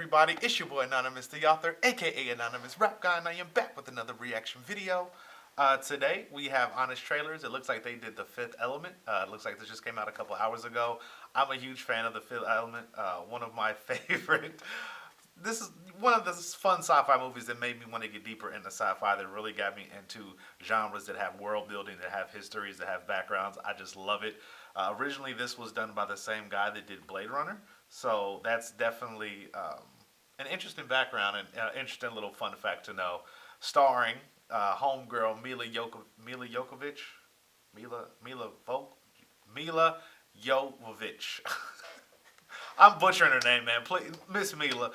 everybody? It's your boy Anonymous, the author, aka Anonymous Rap Guy, and I am back with another reaction video. Today we have Honest Trailers. It looks like they did The Fifth Element. It looks like this just came out a couple hours ago. I'm a huge fan of The Fifth Element. One of my favorite. This is one of the fun sci-fi movies that made me want to get deeper into sci-fi. That really got me into genres that have world building, that have histories, that have backgrounds. I just love it. Originally, this was done by the same guy that did Blade Runner. So that's definitely an interesting background and an interesting little fun fact to know. Starring homegirl Mila Jovovich. Mila Jovovich. I'm butchering her name, man. Please, Miss Mila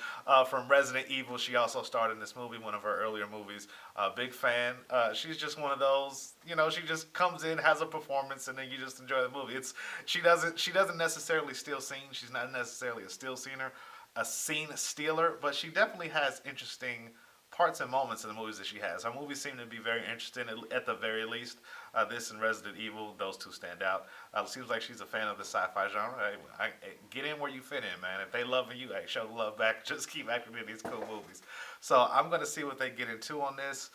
from Resident Evil. She also starred in this movie, one of her earlier movies. Big fan. She's just one of those, she just comes in, has a performance, and then you just enjoy the movie. She doesn't necessarily steal scenes. She's not necessarily a scene stealer, but she definitely has interesting parts and moments in the movies that she has. Her movies seem to be very interesting, at the very least. This and Resident Evil, those two stand out. It seems like she's a fan of the sci-fi genre. Get in where you fit in, man. If they love you, show the love back. Just keep acting in these cool movies. So I'm going to see what they get into on this.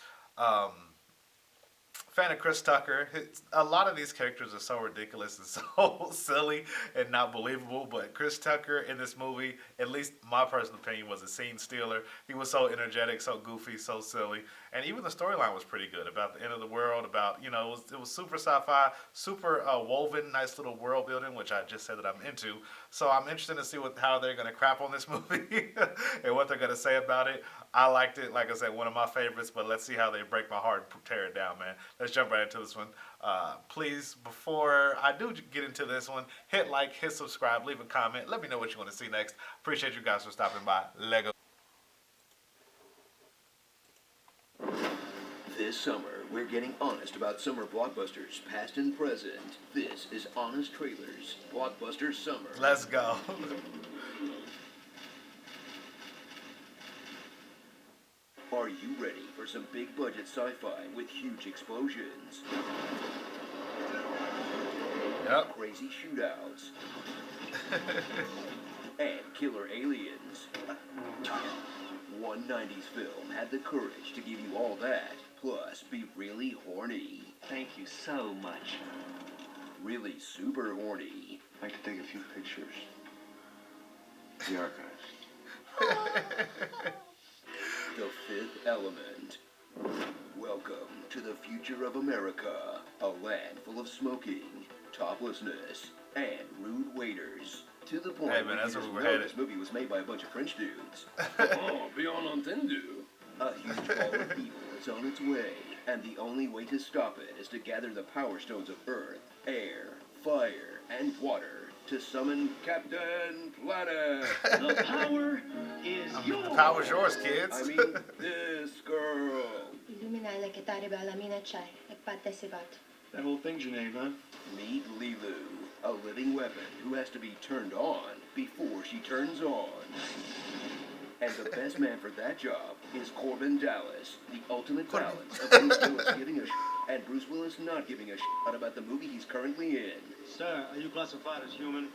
Fan of Chris Tucker. A lot of these characters are so ridiculous and so silly and not believable, but Chris Tucker in this movie, at least my personal opinion, was a scene stealer. He was so energetic, so goofy, so silly, and even the storyline was pretty good about the end of the world, about, it was super sci-fi, super woven, nice little world building, which I just said that I'm into. So I'm interested to see how they're going to crap on this movie and what they're going to say about it. I liked it. Like I said, one of my favorites, but let's see how they break my heart and tear it down, man. Let's jump right into this one. Please, before I do get into this one, hit like, hit subscribe, leave a comment. Let me know what you want to see next. Appreciate you guys for stopping by. Lego. This summer, we're getting honest about summer blockbusters, past and present. This is Honest Trailers, Blockbuster Summer. Let's go. Are you ready for some big budget sci-fi with huge explosions? Yep. Crazy shootouts. And killer aliens. One 90s film had the courage to give you all that, plus be really horny. Thank you so much. Really super horny. I could take a few pictures. The archives. The Fifth Element. Welcome to the future of America, a land full of smoking, toplessness, and rude waiters. To the point hey man, that's where we were headed. This movie was made by a bunch of French dudes. Oh, bien entendu. A huge ball of evil is on its way, and the only way to stop it is to gather the power stones of earth, air, fire, and water to summon Captain Planet. The power is yours. The power's yours, kids. I mean, this girl. Illuminale che t'arriva alla mina c'hai e partecipat. That whole thing's your name, huh? Meet Lilu, a living weapon who has to be turned on before she turns on. And the best man for that job is Corbin Dallas, the ultimate balance of Bruce Willis giving a and Bruce Willis not giving a about the movie he's currently in. Sir, are you classified as human?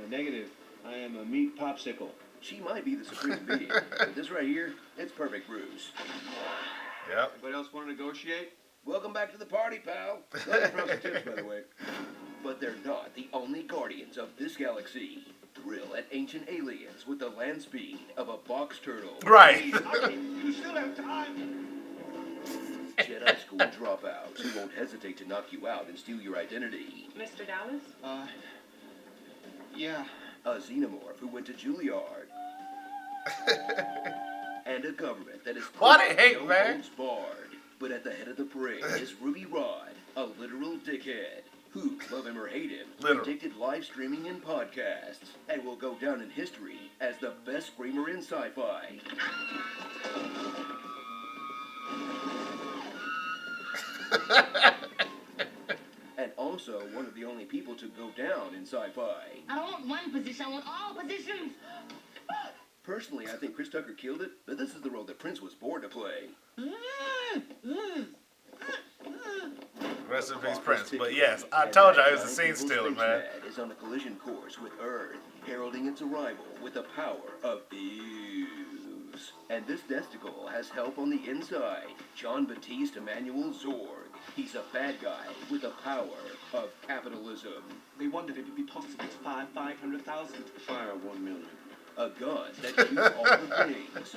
Negative. I am a meat popsicle. She might be the supreme being, but this right here, it's perfect Bruce. Yep. Anybody else want to negotiate? Welcome back to the party, pal. Glad you brought some tips, by the way. But they're not the only guardians of this galaxy. Thrill at ancient aliens with the land speed of a box turtle. Right. You still have time. Jedi school dropouts who won't hesitate to knock you out and steal your identity. Mr. Dallas? Yeah. A xenomorph who went to Juilliard. And a government that is What a hate, man. barred. But at the head of the parade is Ruby Rod, a literal dickhead, who, love him or hate him, predicted live streaming and podcasts, and will go down in history as the best screamer in sci-fi. And also one of the only people to go down in sci-fi. I don't want one position, I want all positions. Personally, I think Chris Tucker killed it, but this is the role that Prince was born to play. Rest in peace, Office Prince. But victory, yes, I and told you that I was a giant scene evil stealer, space man. is on a collision course with Earth, heralding its arrival with the power of ooze. And this testicle has help on the inside. John Baptiste Emmanuel Zorg. He's a bad guy with the power of capitalism. They wondered if it'd be possible to fire 500,000. Fire 1 million. A gun that shoots all the things.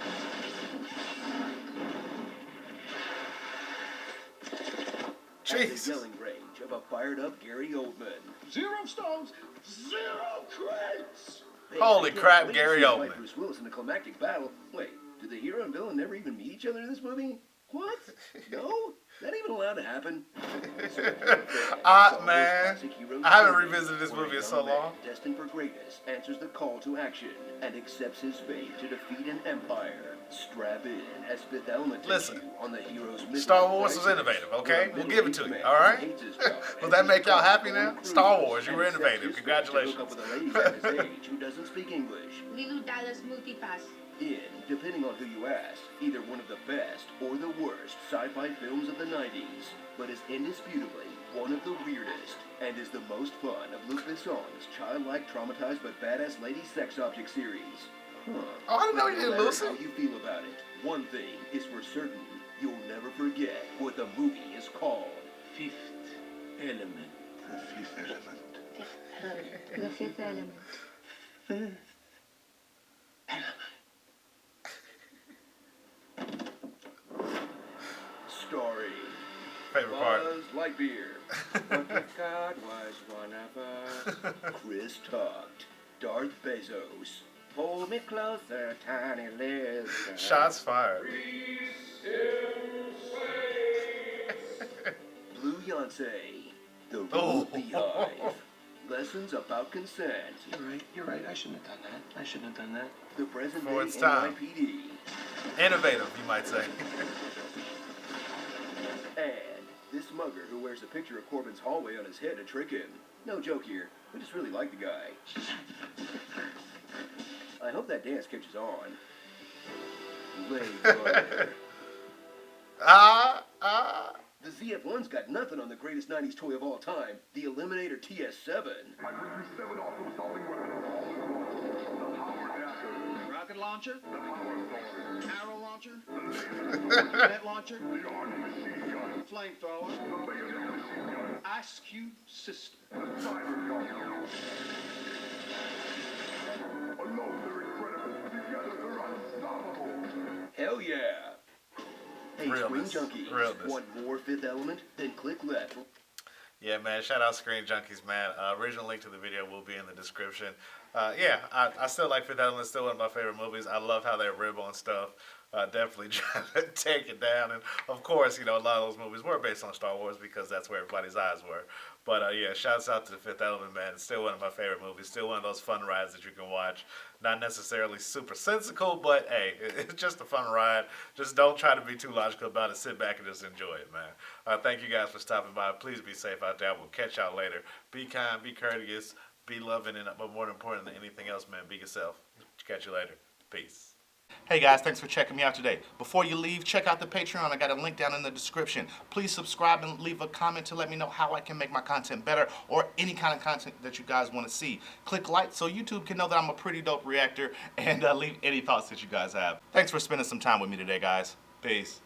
At the Jesus. yelling range of a fired up Gary Oldman. 0 stones, 0 credits. Hey, Holy I can't crap, wait to Gary see him fight Oldman. Bruce Willis in a climactic battle. Wait, did the hero and villain never even meet each other in this movie? What? No? That even allowed to happen? Man, I haven't revisited this movie in so long. Destined for greatness answers the call to action and accepts his fate to defeat an empire. Strap in as Fifth Element takes Listen, you on the hero's mission. Star Wars was innovative, okay? We'll give it to you, all right? Will that make y'all happy now? Star Wars, you were innovative. Congratulations. Hook up with a lady at his age who doesn't speak English. Lulu Dallas Multipass. In, depending on who you ask, either one of the best or the worst sci-fi films of the 90s, but is indisputably one of the weirdest and is the most fun of Luc Besson's childlike, traumatized but badass lady sex object series. Huh. Oh, I didn't know you But did, no matter Lucy. how you feel about it, one thing is for certain, you'll never forget what the movie is called. Fifth element. The fifth element. The Fifth Element. Fifth. Starring Favorite part. Buzz Lightyear, but God was one of us. Chris Tucked, Darth Bezos. Hold me closer, tiny Liz. Shots fired. Blue Yonsei, The Oh. Rule Beehive. Lessons about consent. You're right. I shouldn't have done that. I shouldn't have done that. The present For day its time. NYPD. Innovative, you might say. And this mugger who wears a picture of Corbin's hallway on his head to trick him. No joke here. We just really like the guy. I hope that dance catches on. Later. The ZF-1's got nothing on the greatest 90s toy of all time, the Eliminator TS-7. Rocket launcher? Arrow launcher? Jet launcher? Flamethrower? Ice cube sister. Hell yeah! Hey, Realness. Screen Junkies, Realness. want more Fifth Element? Then click left. Yeah, man. Shout out Screen Junkies, man. Original link to the video will be in the description. Yeah, I still like Fifth Element. Still one of my favorite movies. I love how they rib on stuff. Definitely trying to take it down. And of course, you know, a lot of those movies were based on Star Wars because that's where everybody's eyes were. But yeah, shouts out to the Fifth Element, man. It's still one of my favorite movies. Still one of those fun rides that you can watch. Not necessarily super sensical, but hey, it's just a fun ride. Just don't try to be too logical about it. Sit back and just enjoy it, man. Thank you guys for stopping by. Please be safe out there. We'll catch y'all later. Be kind, be courteous, be loving, and but more important than anything else, man, be yourself. Catch you later. Peace. Hey guys, thanks for checking me out today. Before you leave, check out the Patreon. I got a link down in the description. Please subscribe and leave a comment to let me know how I can make my content better or any kind of content that you guys want to see. Click like so YouTube can know that I'm a pretty dope reactor and leave any thoughts that you guys have. Thanks for spending some time with me today, guys. Peace.